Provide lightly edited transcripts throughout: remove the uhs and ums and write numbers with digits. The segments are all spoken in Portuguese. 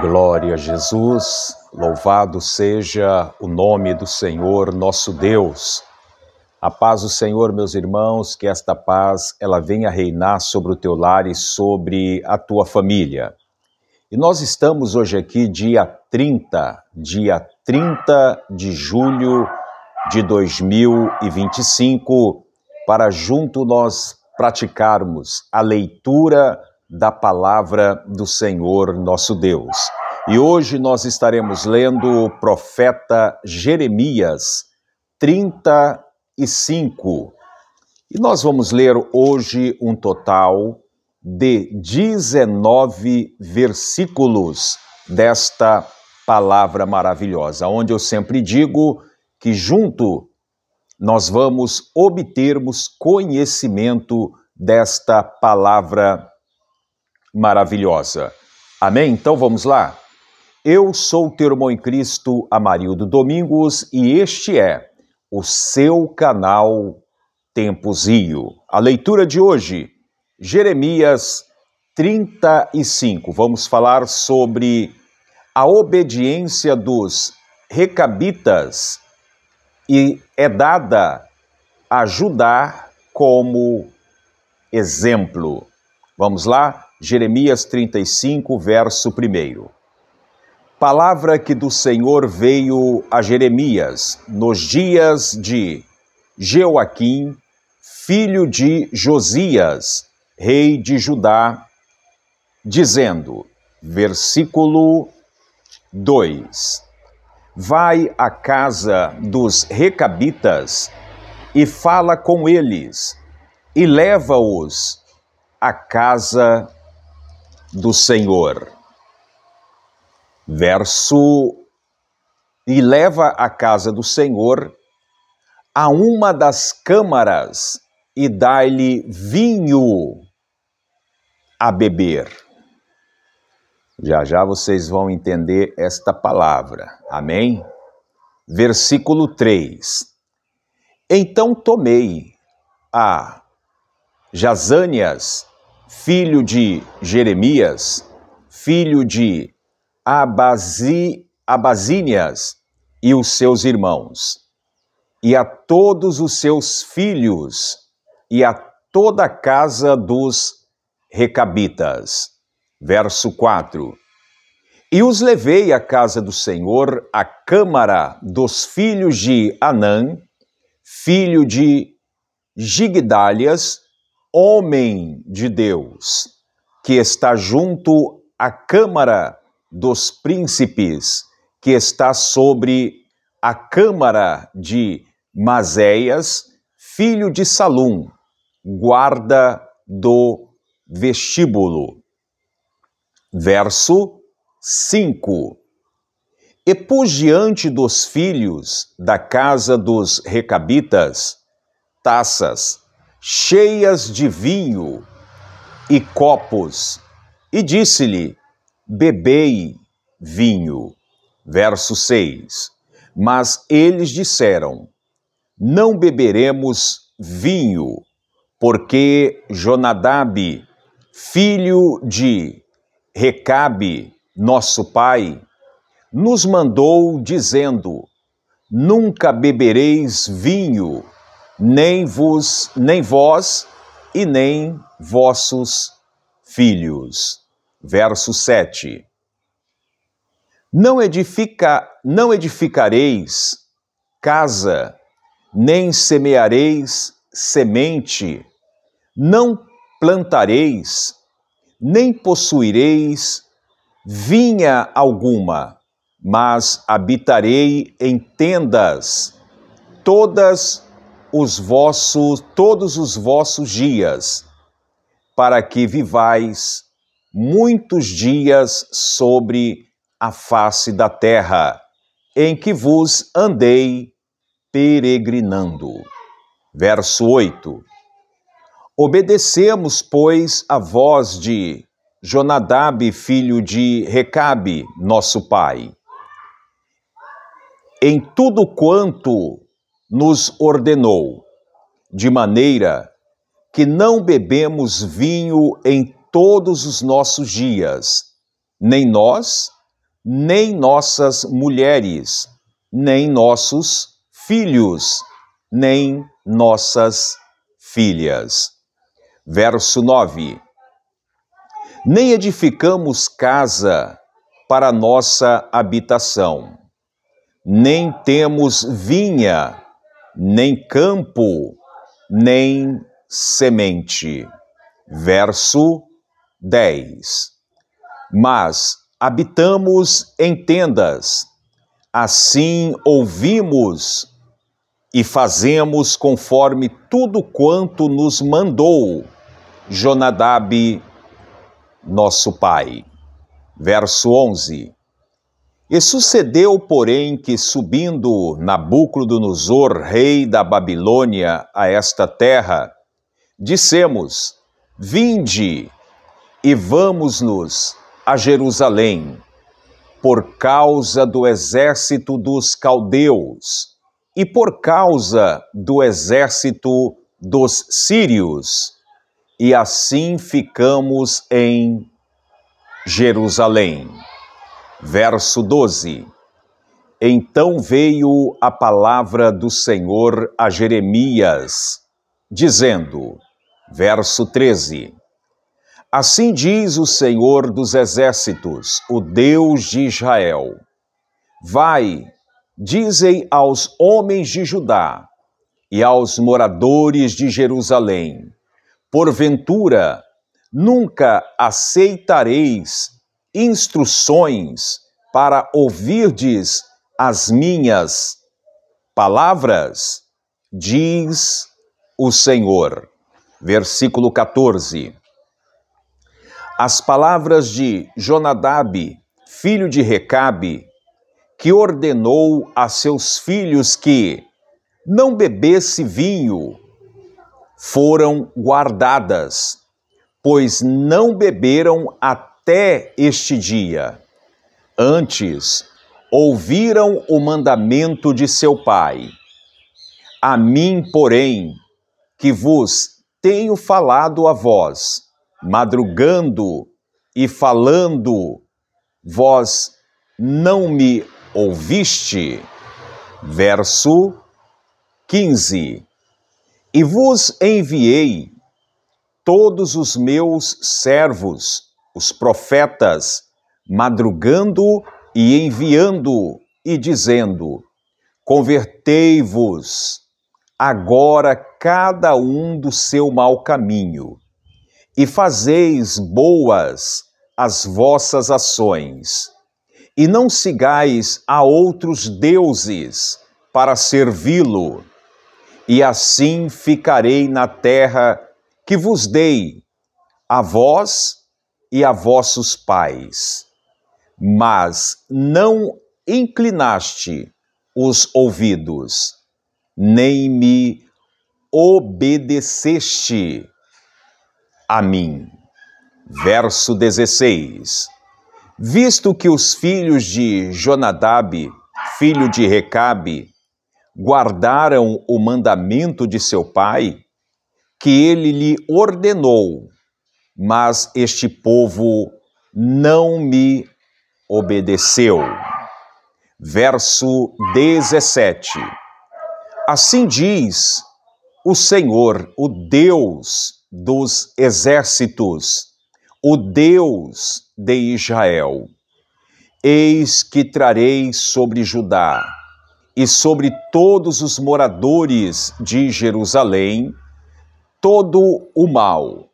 Glória a Jesus, louvado seja o nome do Senhor nosso Deus. A paz do Senhor, meus irmãos, que esta paz ela venha reinar sobre o teu lar e sobre a tua família. E nós estamos hoje aqui dia 30 de julho de 2025, para junto nós praticarmos a leitura da palavra do Senhor nosso Deus. E hoje nós estaremos lendo o profeta Jeremias 35. E nós vamos ler hoje um total de 19 versículos desta palavra maravilhosa, onde eu sempre digo que junto nós vamos obtermos conhecimento desta palavra maravilhosa. Amém? Então vamos lá? Eu sou o teu irmão em Cristo, Amarildo Domingos, e este é o seu canal Tempozinho. A leitura de hoje, Jeremias 35. Vamos falar sobre a obediência dos recabitas e é dada a Judá como exemplo. Vamos lá? Jeremias 35, verso 1. Palavra que do Senhor veio a Jeremias nos dias de Jeoaquim, filho de Josias, rei de Judá, dizendo, versículo 2: Vai à casa dos recabitas e fala com eles, e leva-os à casa do Senhor. E leva à casa do Senhor a uma das câmaras e dá-lhe vinho a beber. Já já vocês vão entender esta palavra. Amém? Versículo 3. Então tomei a Jazanias, filho de Jeremias, filho de Abazínias, e os seus irmãos, e a todos os seus filhos, e a toda a casa dos recabitas. Verso 4. E os levei à casa do Senhor, à câmara dos filhos de Anã, filho de Gigdálias, homem de Deus, que está junto à câmara dos príncipes, que está sobre a câmara de Maséias, filho de Salum, guarda do vestíbulo. Verso 5. E pus diante dos filhos da casa dos recabitas taças cheias de vinho e copos, e disse-lhe, bebei vinho. Verso 6. Mas eles disseram, não beberemos vinho, porque Jonadab, filho de Recabe, nosso pai, nos mandou dizendo, nunca bebereis vinho, nem vós e nem vossos filhos. Verso 7. Não edificareis casa, nem semeareis semente, não plantareis, nem possuireis vinha alguma, mas habitarei em tendas todos os vossos dias, para que vivais muitos dias sobre a face da terra, em que vos andei peregrinando. Verso 8. Obedecemos, pois, a voz de Jonadab, filho de Recabe, nosso pai, em tudo quanto nos ordenou, de maneira que não bebemos vinho em todos os nossos dias, nem nós, nem nossas mulheres, nem nossos filhos, nem nossas filhas. Verso 9. Nem edificamos casa para nossa habitação, nem temos vinha, nem campo, nem semente. Verso 10. Mas habitamos em tendas, assim ouvimos e fazemos conforme tudo quanto nos mandou Jonadab, nosso pai. Verso 11. E sucedeu, porém, que subindo Nabucodonosor, rei da Babilônia, a esta terra, dissemos: vinde e vamos-nos a Jerusalém, por causa do exército dos caldeus e por causa do exército dos sírios, e assim ficamos em Jerusalém. Verso 12. Então veio a palavra do Senhor a Jeremias, dizendo, verso 13, assim diz o Senhor dos exércitos, o Deus de Israel, vai, dizei aos homens de Judá e aos moradores de Jerusalém, porventura, nunca aceitareis instruções para ouvirdes as minhas palavras, diz o Senhor. Versículo 14. As palavras de Jonadab, filho de Recabe, que ordenou a seus filhos que não bebesse vinho, foram guardadas, pois não beberam até este dia. Antes, ouviram o mandamento de seu pai. A mim, porém, que vos tenho falado a vós, madrugando e falando, vós não me ouviste. Verso 15. E vos enviei todos os meus servos, os profetas, madrugando e enviando e dizendo, convertei-vos agora cada um do seu mau caminho e fazeis boas as vossas ações e não sigais a outros deuses para servi-lo, e assim ficarei na terra que vos dei, a vós e a vossos pais. Mas não inclinaste os ouvidos, nem me obedeceste a mim. Verso 16. Visto que os filhos de Jonadab, filho de Recabe, guardaram o mandamento de seu pai, que ele lhe ordenou, mas este povo não me obedeceu. Verso 17. Assim diz o Senhor, o Deus dos exércitos, o Deus de Israel. Eis que trarei sobre Judá e sobre todos os moradores de Jerusalém todo o mal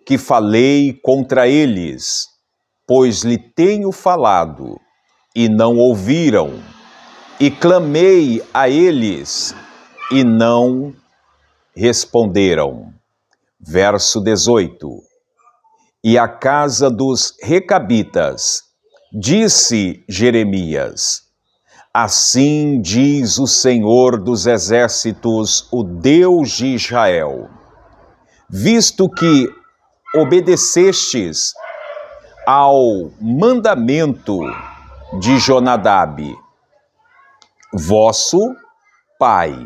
que falei contra eles, pois lhe tenho falado e não ouviram, e clamei a eles e não responderam. Verso 18. E a casa dos Recabitas, disse Jeremias, assim diz o Senhor dos exércitos, o Deus de Israel, visto que obedecestes ao mandamento de Jonadab, vosso pai,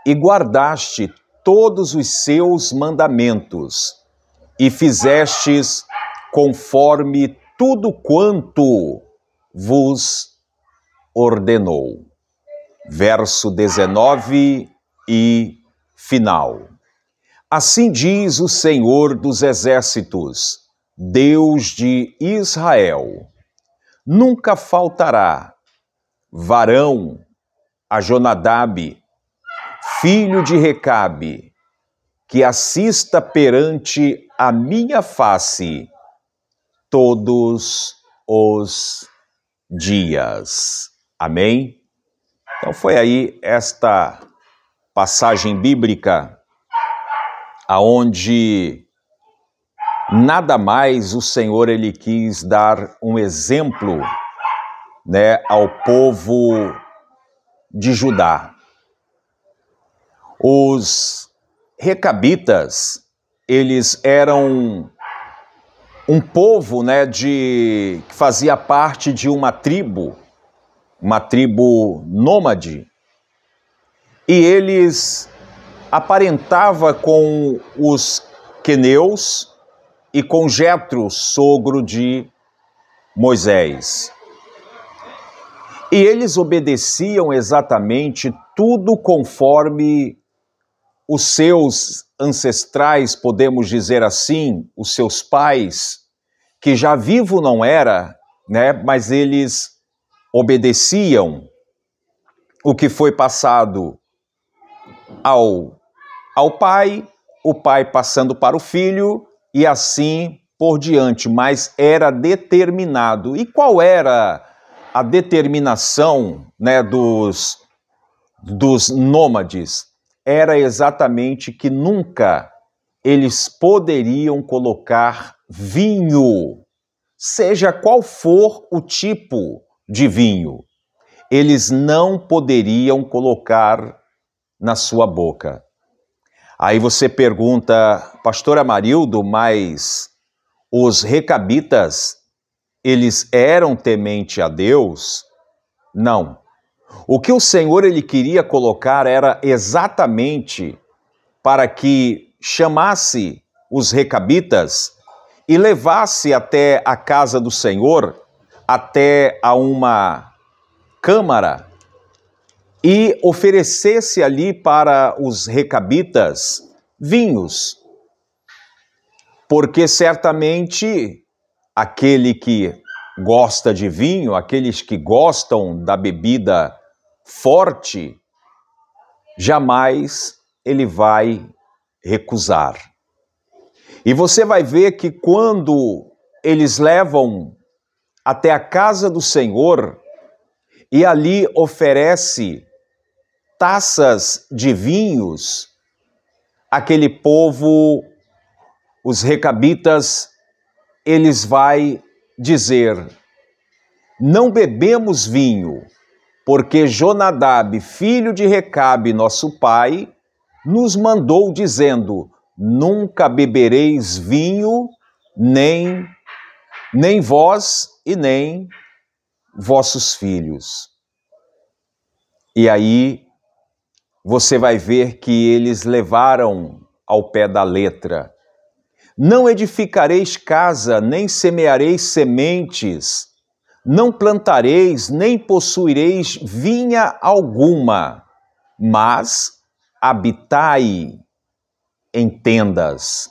e guardaste todos os seus mandamentos, e fizestes conforme tudo quanto vos ordenou. Verso 19 e final. Assim diz o Senhor dos Exércitos, Deus de Israel: nunca faltará varão a Jonadab, filho de Recabe, que assista perante a minha face todos os dias. Amém? Então foi aí esta passagem bíblica aonde nada mais o Senhor ele quis dar um exemplo, né, ao povo de Judá. Os recabitas, eles eram um povo, né, que fazia parte de uma tribo nômade, e eles aparentavam com os queneus e com Jetro, sogro de Moisés. E eles obedeciam exatamente tudo conforme os seus ancestrais, podemos dizer assim, os seus pais, que já vivo não era, né, mas eles obedeciam o que foi passado ao pai, o pai passando para o filho e assim por diante, mas era determinado. E qual era a determinação, né, dos nômades? Era exatamente que nunca eles poderiam colocar vinho, seja qual for o tipo de vinho, eles não poderiam colocar na sua boca. Aí você pergunta, pastor Amarildo, mas os recabitas, eles eram temente a Deus? Não. O que o Senhor ele queria colocar era exatamente para que chamasse os recabitas e levasse até a casa do Senhor, até a uma câmara, e oferecesse ali para os recabitas vinhos. Porque certamente aquele que gosta de vinho, aqueles que gostam da bebida forte, jamais ele vai recusar. E você vai ver que quando eles levam até a casa do Senhor e ali oferece taças de vinhos, aquele povo, os recabitas, eles vai dizer: não bebemos vinho, porque Jonadab, filho de Recabe, nosso pai, nos mandou dizendo: nunca bebereis vinho, nem vós e nem vossos filhos. E aí você vai ver que eles levaram ao pé da letra. Não edificareis casa, nem semeareis sementes, não plantareis, nem possuireis vinha alguma, mas habitai em tendas.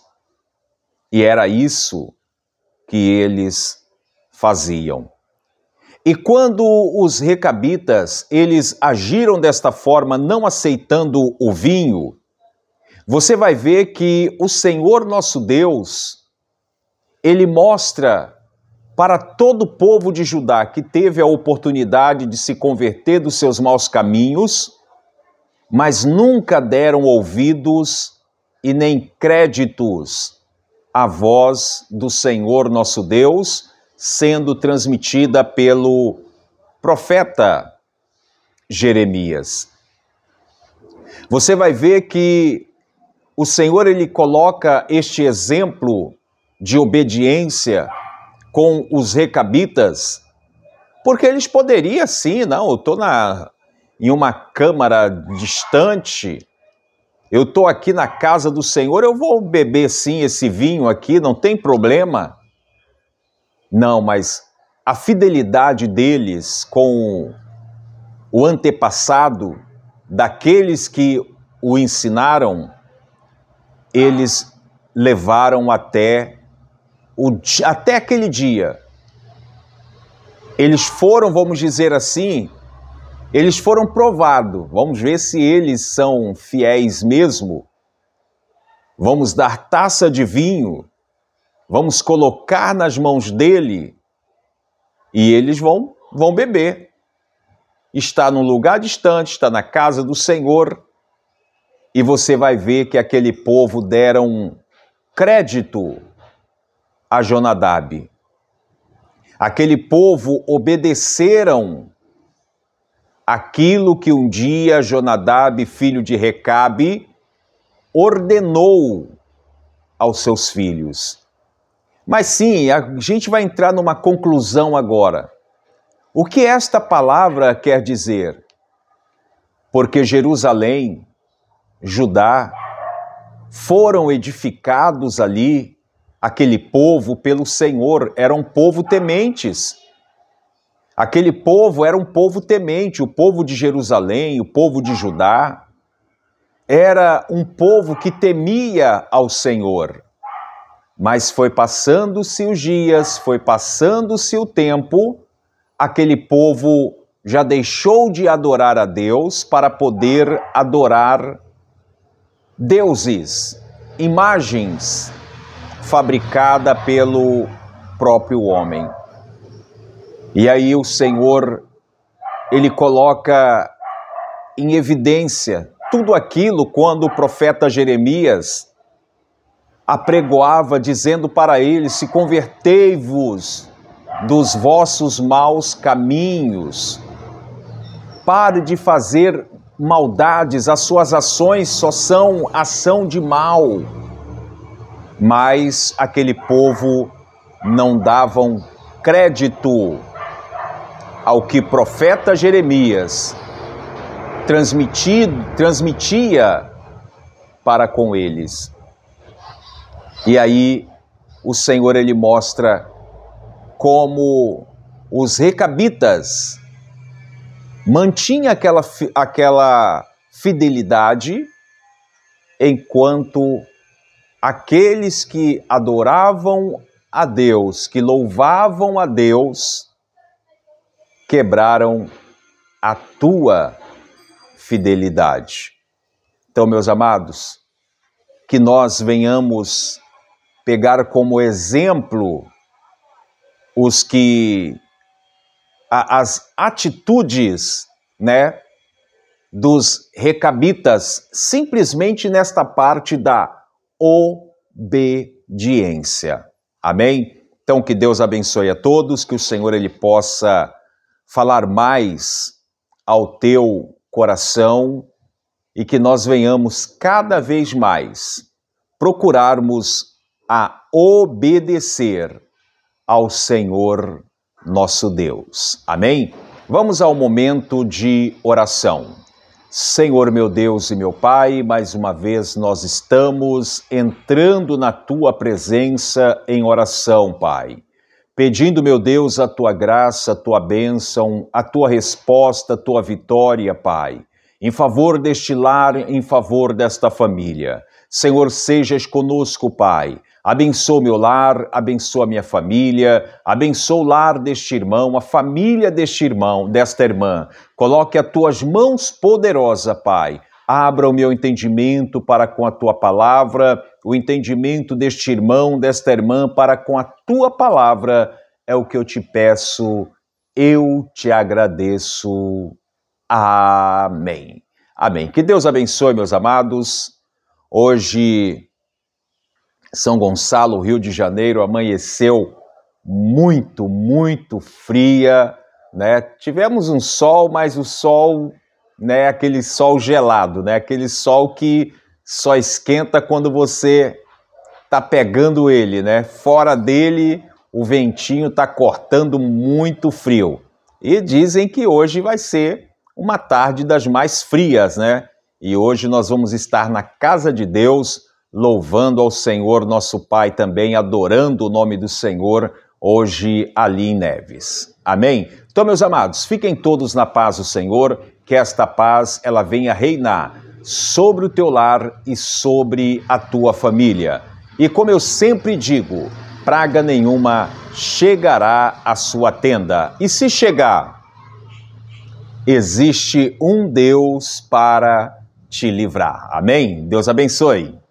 E era isso que eles faziam. E quando os recabitas, eles agiram desta forma, não aceitando o vinho, você vai ver que o Senhor nosso Deus, ele mostra para todo o povo de Judá que teve a oportunidade de se converter dos seus maus caminhos, mas nunca deram ouvidos e nem créditos à voz do Senhor nosso Deus, sendo transmitida pelo profeta Jeremias. Você vai ver que o Senhor ele coloca este exemplo de obediência com os recabitas, porque eles poderiam sim, não, eu estou em uma câmara distante, eu estou aqui na casa do Senhor, eu vou beber sim esse vinho aqui, não tem problema. Não, mas a fidelidade deles com o antepassado, daqueles que o ensinaram, eles levaram até aquele dia. Eles foram, vamos dizer assim, eles foram provados. Vamos ver se eles são fiéis mesmo. Vamos dar taça de vinho, vamos colocar nas mãos dele e eles vão beber. Está num lugar distante, está na casa do Senhor, e você vai ver que aquele povo deram crédito a Jonadab. Aquele povo obedeceram aquilo que um dia Jonadab, filho de Recabe, ordenou aos seus filhos. Mas sim, a gente vai entrar numa conclusão agora. O que esta palavra quer dizer? Porque Jerusalém, Judá, foram edificados ali, aquele povo, pelo Senhor, era um povo tementes. Aquele povo era um povo temente, o povo de Jerusalém, o povo de Judá, era um povo que temia ao Senhor. Mas foi passando-se os dias, foi passando-se o tempo, aquele povo já deixou de adorar a Deus para poder adorar deuses, imagens fabricadas pelo próprio homem. E aí o Senhor, ele coloca em evidência tudo aquilo quando o profeta Jeremias apregoava, dizendo para eles: se convertei-vos dos vossos maus caminhos, pare de fazer maldades, as suas ações só são ação de mal. Mas aquele povo não davam crédito ao que o profeta Jeremias transmitia para com eles. E aí o Senhor, ele mostra como os recabitas mantinham aquela fidelidade, enquanto aqueles que adoravam a Deus, que louvavam a Deus, quebraram a tua fidelidade. Então, meus amados, que nós venhamos pegar como exemplo as atitudes, né, dos recabitas, simplesmente nesta parte da obediência. Amém? Então, que Deus abençoe a todos, que o Senhor, ele possa falar mais ao teu coração e que nós venhamos cada vez mais procurarmos a obedecer ao Senhor nosso Deus. Amém? Vamos ao momento de oração. Senhor, meu Deus e meu Pai, mais uma vez nós estamos entrando na Tua presença em oração, Pai. Pedindo, meu Deus, a Tua graça, a Tua bênção, a Tua resposta, a Tua vitória, Pai, em favor deste lar, em favor desta família. Senhor, sejas conosco, Pai. Abençoa meu lar, abençoa minha família, abençoa o lar deste irmão, a família deste irmão, desta irmã. Coloque as tuas mãos poderosas, Pai. Abra o meu entendimento para com a tua palavra, o entendimento deste irmão, desta irmã para com a tua palavra. É o que eu te peço, eu te agradeço. Amém. Amém. Que Deus abençoe, meus amados. Hoje, São Gonçalo, Rio de Janeiro, amanheceu muito, muito fria, né? Tivemos um sol, mas o sol, né, aquele sol gelado, né? Aquele sol que só esquenta quando você tá pegando ele, né? Fora dele, o ventinho tá cortando muito frio. E dizem que hoje vai ser uma tarde das mais frias, né? E hoje nós vamos estar na casa de Deus, louvando ao Senhor nosso Pai também, adorando o nome do Senhor, hoje ali em Neves. Amém? Então, meus amados, fiquem todos na paz do Senhor, que esta paz ela venha reinar sobre o teu lar e sobre a tua família. E como eu sempre digo, praga nenhuma chegará à sua tenda. E se chegar, existe um Deus para te livrar. Amém? Deus abençoe.